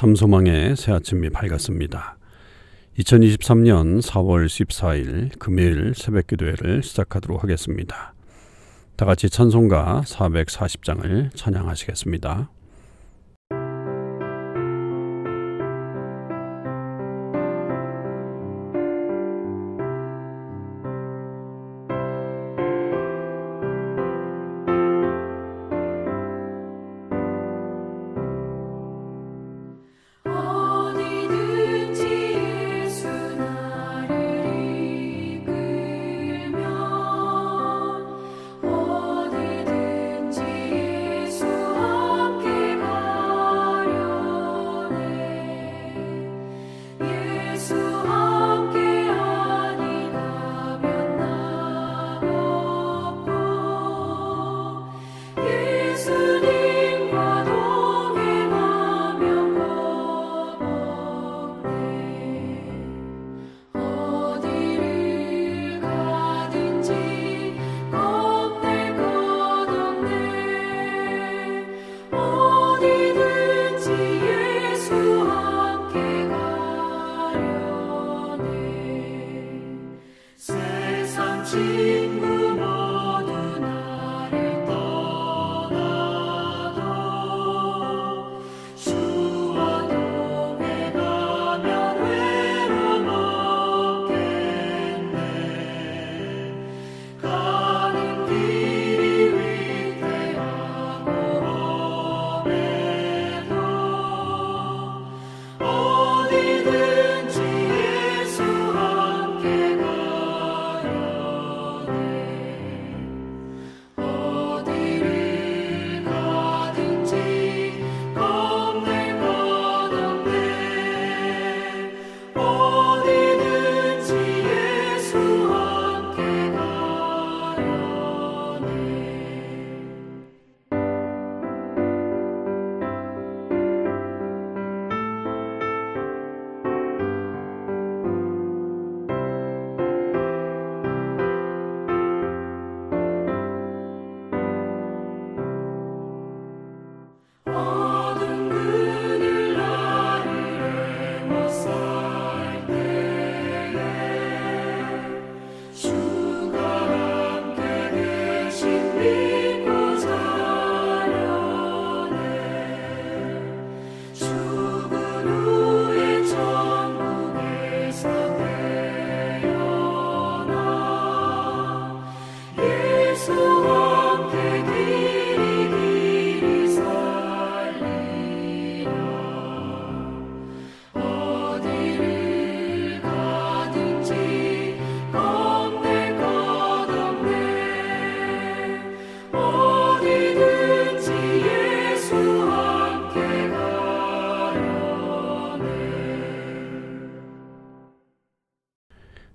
삼소망의 새아침이 밝았습니다. 2023년 4월 14일 금요일 새벽기도회를 시작하도록 하겠습니다. 다같이 찬송가 440장을 찬양하시겠습니다.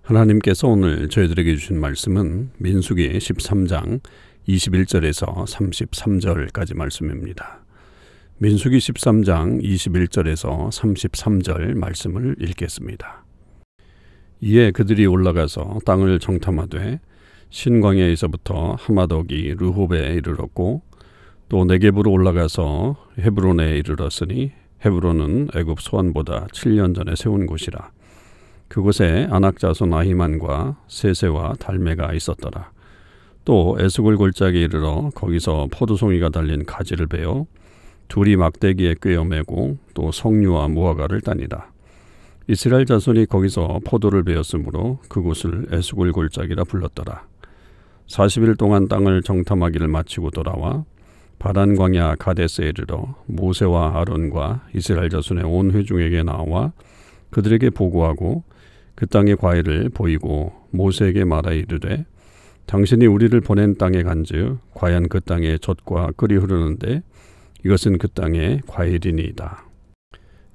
하나님께서 오늘 저희들에게 주신 말씀은 민수기 13장 21절에서 33절까지 말씀입니다. 민수기 13장 21절에서 33절 말씀을 읽겠습니다. 이에 그들이 올라가서 땅을 정탐하되 신광야에서부터 하마덕이 르홉에 이르렀고 또 네겝으로 올라가서 헤브론에 이르렀으니 헤브론은 애굽 소안보다 7년 전에 세운 곳이라. 그곳에 아낙 자손 아히만과 세세와 달메가 있었더라. 또 에스골 골짜기에 이르러 거기서 포도송이가 달린 가지를 베어 둘이 막대기에 꿰어 매고 또 석류와 무화과를 따니라. 이스라엘 자손이 거기서 포도를 베었으므로 그곳을 에스골 골짜기라 불렀더라. 40일 동안 땅을 정탐하기를 마치고 돌아와 바단 광야 가데스에 이르러 모세와 아론과 이스라엘 자손의 온 회중에게 나와 그들에게 보고하고 그 땅의 과일을 보이고 모세에게 말하 이르되 당신이 우리를 보낸 땅에 간즉 과연 그 땅에 젖과 꿀이 흐르는데 이것은 그 땅의 과일이니이다.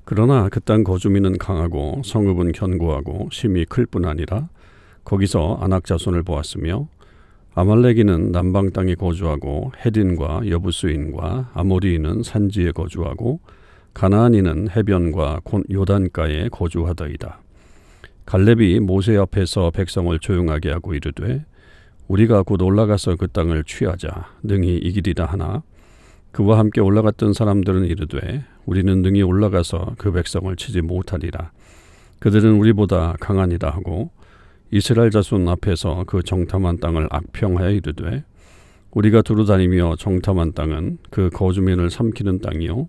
그러나 그 땅 거주민은 강하고 성읍은 견고하고 심이 클 뿐 아니라 거기서 아낙 자손을 보았으며 아말렉인은 남방 땅에 거주하고 헤딘과 여부스인과 아모리인은 산지에 거주하고 가나안인은 해변과 요단가에 거주하더이다. 갈렙이 모세 앞에서 백성을 조용하게 하고 이르되 우리가 곧 올라가서 그 땅을 취하자 능히 이기리라 하나 그와 함께 올라갔던 사람들은 이르되 우리는 능히 올라가서 그 백성을 치지 못하리라. 그들은 우리보다 강하니라 하고 이스라엘 자손 앞에서 그 정탐한 땅을 악평하여 이르되 우리가 두루다니며 정탐한 땅은 그 거주민을 삼키는 땅이요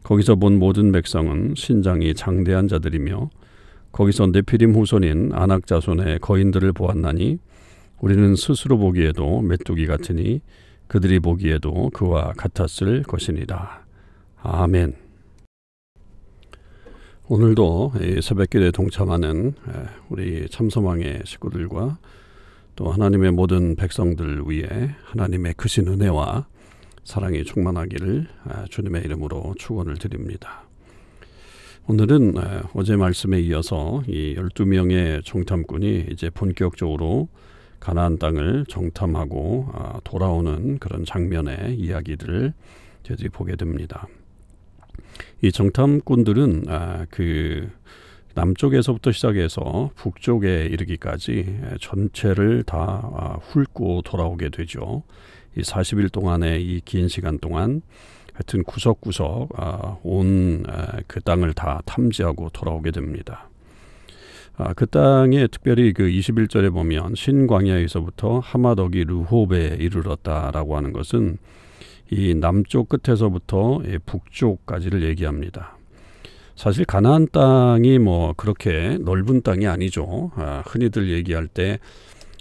거기서 본 모든 백성은 신장이 장대한 자들이며 거기서 네피림 후손인 아낙 자손의 거인들을 보았나니 우리는 스스로 보기에도 메뚜기 같으니 그들이 보기에도 그와 같았을 것이니라. 아멘. 오늘도 새벽기도에 동참하는 우리 참소망의 식구들과 또 하나님의 모든 백성들 위해 하나님의 크신 은혜와 사랑이 충만하기를 주님의 이름으로 축원을 드립니다. 오늘은 어제 말씀에 이어서 이 12명의 정탐꾼이 이제 본격적으로 가나안 땅을 정탐하고 돌아오는 그런 장면의 이야기들을 저희들이 보게 됩니다. 이 정탐꾼들은 그 남쪽에서부터 시작해서 북쪽에 이르기까지 전체를 다 훑고 돌아오게 되죠. 이 40일 동안의 이 긴 시간 동안 하여튼 구석구석 온 그 땅을 다 탐지하고 돌아오게 됩니다. 그 땅에 특별히 그 21절에 보면 신광야에서부터 하마더기 르홉에 이르렀다라고 하는 것은 이 남쪽 끝에서부터 북쪽까지를 얘기합니다. 사실 가나안 땅이 뭐 그렇게 넓은 땅이 아니죠. 흔히들 얘기할 때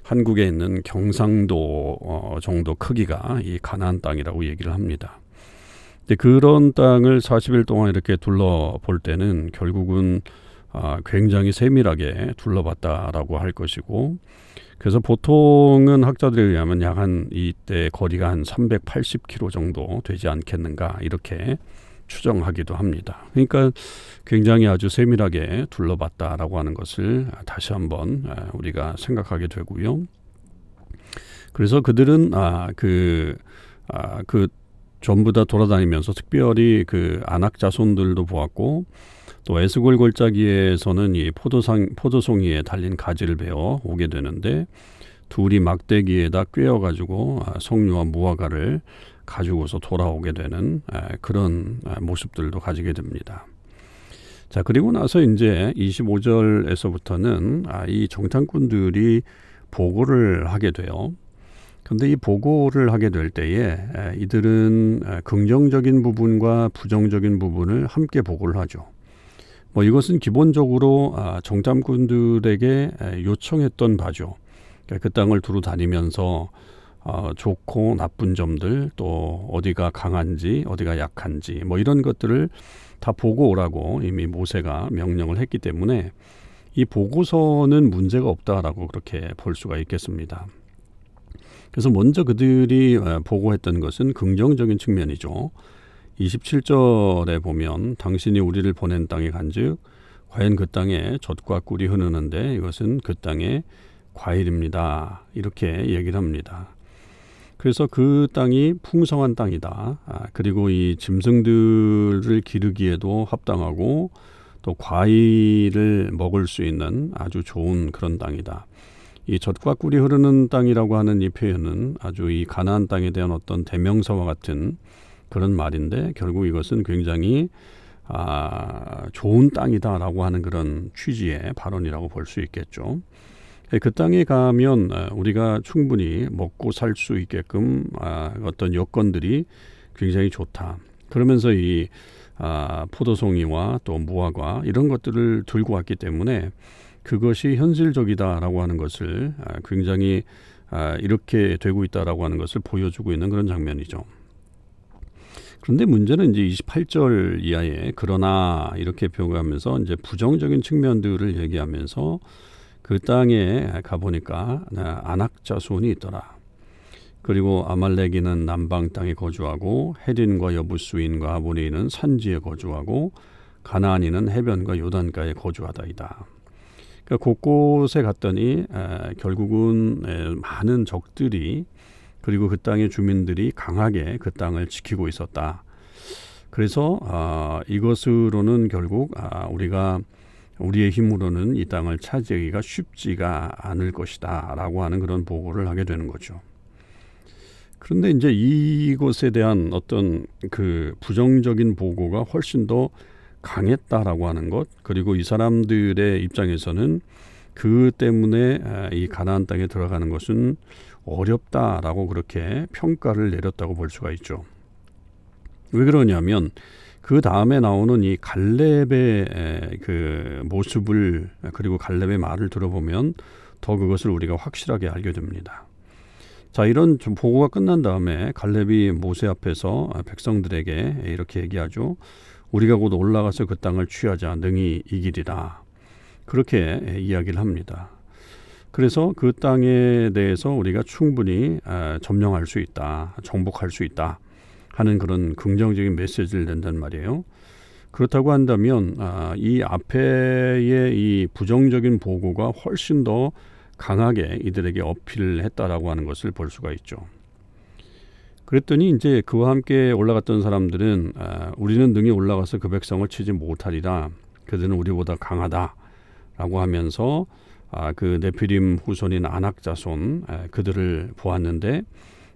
한국에 있는 경상도 정도 크기가 이 가나안 땅이라고 얘기를 합니다. 근데 그런 땅을 40일 동안 이렇게 둘러볼 때는 결국은 굉장히 세밀하게 둘러봤다라고 할 것이고, 그래서 보통은 학자들에 의하면 약 한 이때 거리가 한 380km 정도 되지 않겠는가 이렇게 추정하기도 합니다. 그러니까 굉장히 아주 세밀하게 둘러봤다라고 하는 것을 다시 한번 우리가 생각하게 되고요. 그래서 그들은 그 전부 다 돌아다니면서 특별히 그 아낙 자손들도 보았고, 또 에스골 골짜기에서는 이 포도송이에 달린 가지를 베어 오게 되는데, 둘이 막대기에다 꿰어가지고 석류와 무화과를 가지고서 돌아오게 되는 그런 모습들도 가지게 됩니다. 자, 그리고 나서 이제 25절에서부터는 이 정탐꾼들이 보고를 하게 돼요. 근데 이 보고를 하게 될 때에 이들은 긍정적인 부분과 부정적인 부분을 함께 보고를 하죠. 뭐 이것은 기본적으로 정탐꾼들에게 요청했던 바죠. 그러니까 그 땅을 두루 다니면서 좋고 나쁜 점들, 또 어디가 강한지 어디가 약한지 뭐 이런 것들을 다 보고 오라고 이미 모세가 명령을 했기 때문에 이 보고서는 문제가 없다라고 그렇게 볼 수가 있겠습니다. 그래서 먼저 그들이 보고했던 것은 긍정적인 측면이죠. 27절에 보면 당신이 우리를 보낸 땅에 간즉 과연 그 땅에 젖과 꿀이 흐르는데 이것은 그 땅의 과일입니다. 이렇게 얘기를 합니다. 그래서 그 땅이 풍성한 땅이다. 그리고 이 짐승들을 기르기에도 합당하고 또 과일을 먹을 수 있는 아주 좋은 그런 땅이다. 이 젖과 꿀이 흐르는 땅이라고 하는 이 표현은 아주 이 가나안 땅에 대한 어떤 대명사와 같은 그런 말인데, 결국 이것은 굉장히 좋은 땅이다라고 하는 그런 취지의 발언이라고 볼 수 있겠죠. 그 땅에 가면 우리가 충분히 먹고 살 수 있게끔 어떤 여건들이 굉장히 좋다. 그러면서 이 포도송이와 또 무화과 이런 것들을 들고 왔기 때문에 그것이 현실적이다라고 하는 것을 굉장히 이렇게 되고 있다라고 하는 것을 보여주고 있는 그런 장면이죠. 그런데 문제는 이제 28절 이하에 그러나 이렇게 표현하면서 이제 부정적인 측면들을 얘기하면서 그 땅에 가보니까 아낙 자손이 있더라. 그리고 아말렉인은 남방 땅에 거주하고 헤딘과 여부스인과 아모리인은 산지에 거주하고 가나안인은 해변과 요단가에 거주하다이다. 그러니까 곳곳에 갔더니 결국은 많은 적들이, 그리고 그 땅의 주민들이 강하게 그 땅을 지키고 있었다. 그래서 이것으로는 결국 우리의 힘으로는 이 땅을 차지하기가 쉽지가 않을 것이다 라고 하는 그런 보고를 하게 되는 거죠. 그런데 이제 이것에 대한 어떤 그 부정적인 보고가 훨씬 더 강했다라고 하는 것, 그리고 이 사람들의 입장에서는 그 때문에 이 가나안 땅에 들어가는 것은 어렵다라고 그렇게 평가를 내렸다고 볼 수가 있죠. 왜 그러냐면 그 다음에 나오는 이 갈렙의 그 모습을, 그리고 갈렙의 말을 들어보면 더 그것을 우리가 확실하게 알게 됩니다. 자, 이런 좀 보고가 끝난 다음에 갈렙이 모세 앞에서 백성들에게 이렇게 얘기하죠. 우리가 곧 올라가서 그 땅을 취하자, 능히 이기리라. 그렇게 이야기를 합니다. 그래서 그 땅에 대해서 우리가 충분히 점령할 수 있다, 정복할 수 있다 하는 그런 긍정적인 메시지를 낸단 말이에요. 그렇다고 한다면 이 앞에의 이 부정적인 보고가 훨씬 더 강하게 이들에게 어필을 했다라고 하는 것을 볼 수가 있죠. 그랬더니 이제 그와 함께 올라갔던 사람들은 우리는 능히 올라가서 그 백성을 치지 못하리라. 그들은 우리보다 강하다라고 하면서 그 네피림 후손인 아낙 자손 그들을 보았는데,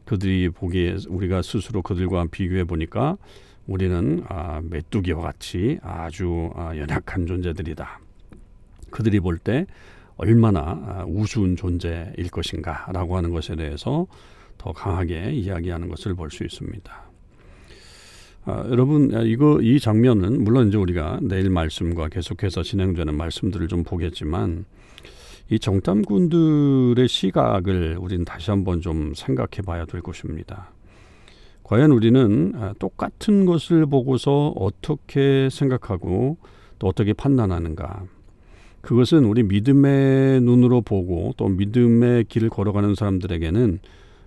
그들이 보기에 우리가 스스로 그들과 비교해 보니까 우리는 메뚜기와 같이 아주 연약한 존재들이다. 그들이 볼 때 얼마나 우스운 존재일 것인가 라고 하는 것에 대해서 더 강하게 이야기하는 것을 볼 수 있습니다. 여러분, 이 장면은 물론 이제 우리가 내일 말씀과 계속해서 진행되는 말씀들을 좀 보겠지만, 이 정탐꾼들의 시각을 우리는 다시 한번 좀 생각해 봐야 될 것입니다. 과연 우리는 똑같은 것을 보고서 어떻게 생각하고 또 어떻게 판단하는가? 그것은 우리 믿음의 눈으로 보고 또 믿음의 길을 걸어가는 사람들에게는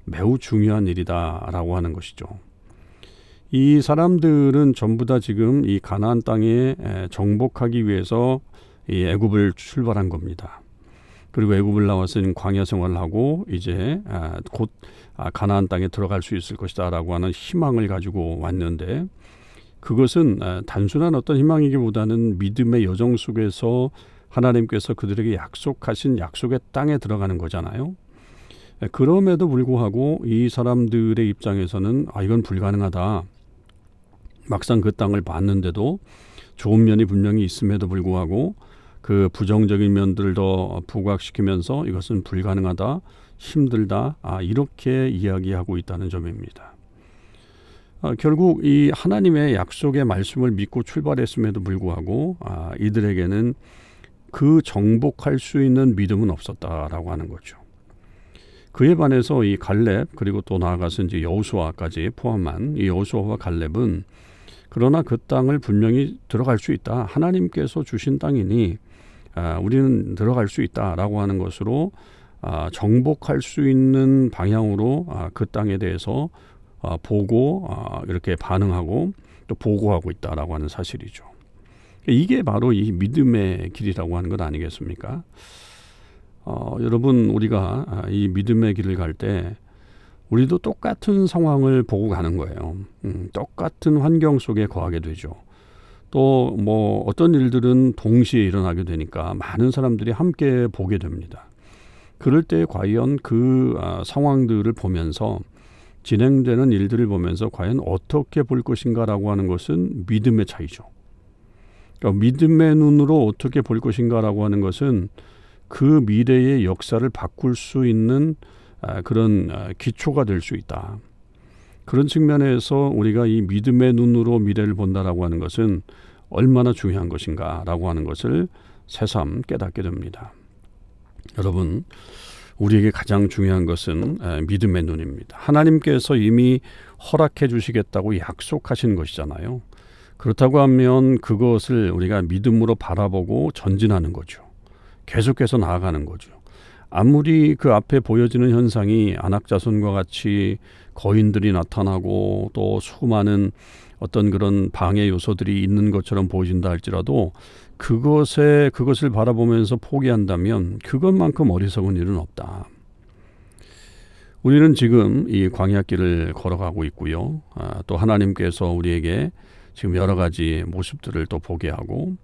매우 중요한 일이다라고 하는 것이죠. 이 사람들은 전부 다 지금 이 가나안 땅에 정복하기 위해서 이 애굽을 출발한 겁니다. 그리고 애굽을 나와서 광야 생활을 하고 이제 곧 가나안 땅에 들어갈 수 있을 것이다라고 하는 희망을 가지고 왔는데, 그것은 단순한 어떤 희망이기보다는 믿음의 여정 속에서 하나님께서 그들에게 약속하신 약속의 땅에 들어가는 거잖아요. 그럼에도 불구하고 이 사람들의 입장에서는 이건 불가능하다. 막상 그 땅을 봤는데도 좋은 면이 분명히 있음에도 불구하고 그 부정적인 면들을 더 부각시키면서 이것은 불가능하다, 힘들다, 이렇게 이야기하고 있다는 점입니다. 결국 이 하나님의 약속의 말씀을 믿고 출발했음에도 불구하고 이들에게는 그 정복할 수 있는 믿음은 없었다라고 하는 거죠. 그에 반해서 이 갈렙, 그리고 또 나아가서 이제 여호수아까지 포함한 이 여호수아와 갈렙은 그러나 그 땅을 분명히 들어갈 수 있다. 하나님께서 주신 땅이니 우리는 들어갈 수 있다라고 하는 것으로 정복할 수 있는 방향으로 그 땅에 대해서 보고 이렇게 반응하고 또 보고하고 있다라고 하는 사실이죠. 이게 바로 이 믿음의 길이라고 하는 것 아니겠습니까? 여러분, 우리가 이 믿음의 길을 갈 때 우리도 똑같은 상황을 보고 가는 거예요. 똑같은 환경 속에 거하게 되죠. 또 뭐 어떤 일들은 동시에 일어나게 되니까 많은 사람들이 함께 보게 됩니다. 그럴 때 과연 그 상황들을 보면서, 진행되는 일들을 보면서 과연 어떻게 볼 것인가라고 하는 것은 믿음의 차이죠. 그러니까 믿음의 눈으로 어떻게 볼 것인가라고 하는 것은 그 미래의 역사를 바꿀 수 있는 그런 기초가 될 수 있다. 그런 측면에서 우리가 이 믿음의 눈으로 미래를 본다라고 하는 것은 얼마나 중요한 것인가라고 하는 것을 새삼 깨닫게 됩니다. 여러분, 우리에게 가장 중요한 것은 믿음의 눈입니다. 하나님께서 이미 허락해 주시겠다고 약속하신 것이잖아요. 그렇다고 하면 그것을 우리가 믿음으로 바라보고 전진하는 거죠. 계속해서 나아가는 거죠. 아무리 그 앞에 보여지는 현상이 안악자손과 같이 거인들이 나타나고 또 수많은 어떤 그런 방해 요소들이 있는 것처럼 보여진다 할지라도 그것을 바라보면서 포기한다면 그것만큼 어리석은 일은 없다. 우리는 지금 이 광야길을 걸어가고 있고요. 또 하나님께서 우리에게 지금 여러 가지 모습들을 또 보게 하고,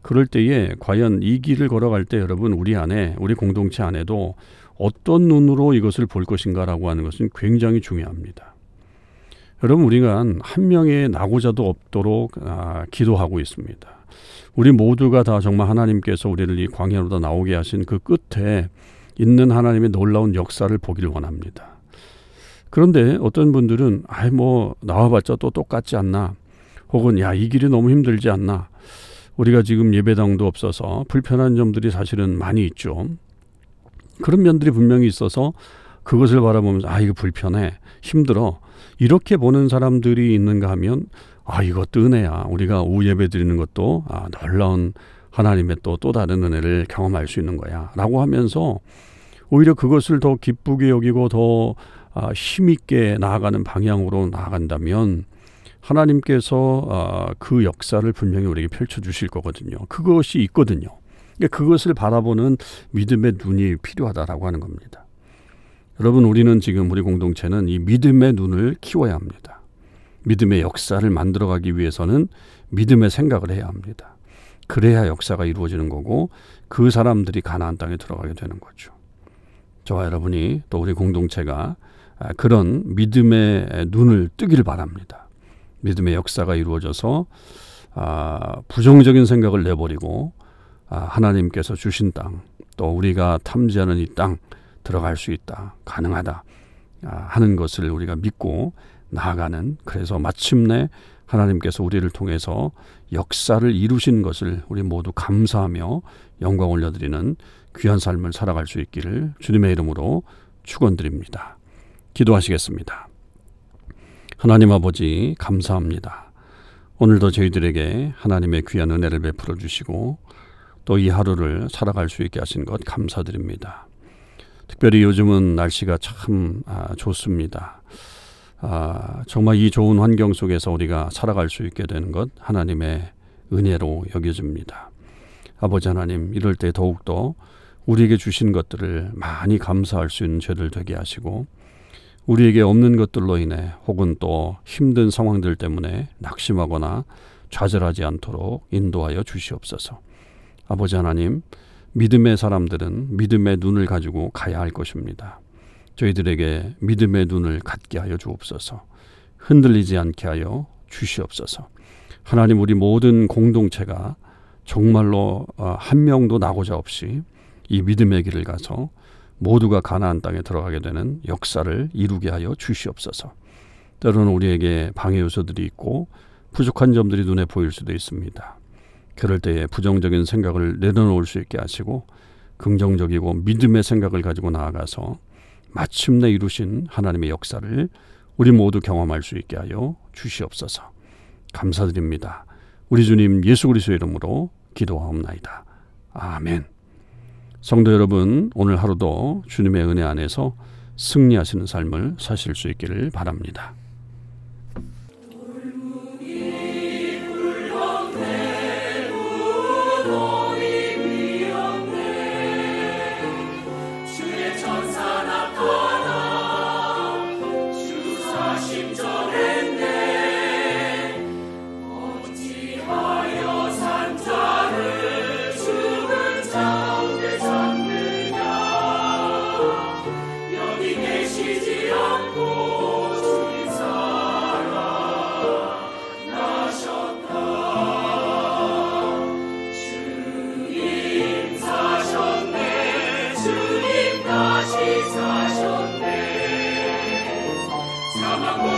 그럴 때에 과연 이 길을 걸어갈 때 여러분, 우리 공동체 안에도 어떤 눈으로 이것을 볼 것인가라고 하는 것은 굉장히 중요합니다. 여러분, 우리가 한 명의 낙오자도 없도록 기도하고 있습니다. 우리 모두가 다 정말 하나님께서 우리를 이 광야로다 나오게 하신 그 끝에 있는 하나님의 놀라운 역사를 보기를 원합니다. 그런데 어떤 분들은 나와봤자 또 똑같지 않나, 혹은 이 길이 너무 힘들지 않나, 우리가 지금 예배당도 없어서 불편한 점들이 사실은 많이 있죠. 그런 면들이 분명히 있어서 그것을 바라보면서 이거 불편해, 힘들어, 이렇게 보는 사람들이 있는가 하면 이것도 은혜야. 우리가 오후 예배 드리는 것도 놀라운 하나님의 또 다른 은혜를 경험할 수 있는 거야 라고 하면서 오히려 그것을 더 기쁘게 여기고 더 힘있게 나아가는 방향으로 나아간다면 하나님께서 그 역사를 분명히 우리에게 펼쳐주실 거거든요. 그것이 있거든요. 그것을 바라보는 믿음의 눈이 필요하다라고 하는 겁니다. 여러분, 우리는 지금 우리 공동체는 이 믿음의 눈을 키워야 합니다. 믿음의 역사를 만들어가기 위해서는 믿음의 생각을 해야 합니다. 그래야 역사가 이루어지는 거고 그 사람들이 가나안 땅에 들어가게 되는 거죠. 저와 여러분이 또 우리 공동체가 그런 믿음의 눈을 뜨기를 바랍니다. 믿음의 역사가 이루어져서 부정적인 생각을 내버리고 하나님께서 주신 땅, 또 우리가 탐지하는 이 땅 들어갈 수 있다, 가능하다 하는 것을 우리가 믿고 나아가는, 그래서 마침내 하나님께서 우리를 통해서 역사를 이루신 것을 우리 모두 감사하며 영광 올려드리는 귀한 삶을 살아갈 수 있기를 주님의 이름으로 축원드립니다. 기도하시겠습니다. 하나님 아버지, 감사합니다. 오늘도 저희들에게 하나님의 귀한 은혜를 베풀어 주시고 또 이 하루를 살아갈 수 있게 하신 것 감사드립니다. 특별히 요즘은 날씨가 참 좋습니다. 정말 이 좋은 환경 속에서 우리가 살아갈 수 있게 되는 것 하나님의 은혜로 여겨집니다. 아버지 하나님, 이럴 때 더욱더 우리에게 주신 것들을 많이 감사할 수 있는 죄를 되게 하시고 우리에게 없는 것들로 인해 혹은 또 힘든 상황들 때문에 낙심하거나 좌절하지 않도록 인도하여 주시옵소서. 아버지 하나님, 믿음의 사람들은 믿음의 눈을 가지고 가야 할 것입니다. 저희들에게 믿음의 눈을 갖게 하여 주옵소서. 흔들리지 않게 하여 주시옵소서. 하나님, 우리 모든 공동체가 정말로 한 명도 나고자 없이 이 믿음의 길을 가서 모두가 가나안 땅에 들어가게 되는 역사를 이루게 하여 주시옵소서. 때로는 우리에게 방해 요소들이 있고 부족한 점들이 눈에 보일 수도 있습니다. 그럴 때에 부정적인 생각을 내려놓을 수 있게 하시고 긍정적이고 믿음의 생각을 가지고 나아가서 마침내 이루신 하나님의 역사를 우리 모두 경험할 수 있게 하여 주시옵소서. 감사드립니다. 우리 주님 예수 그리스도의 이름으로 기도하옵나이다. 아멘. 성도 여러분, 오늘 하루도 주님의 은혜 안에서 승리하시는 삶을 사실 수 있기를 바랍니다. 사셨네. 사망과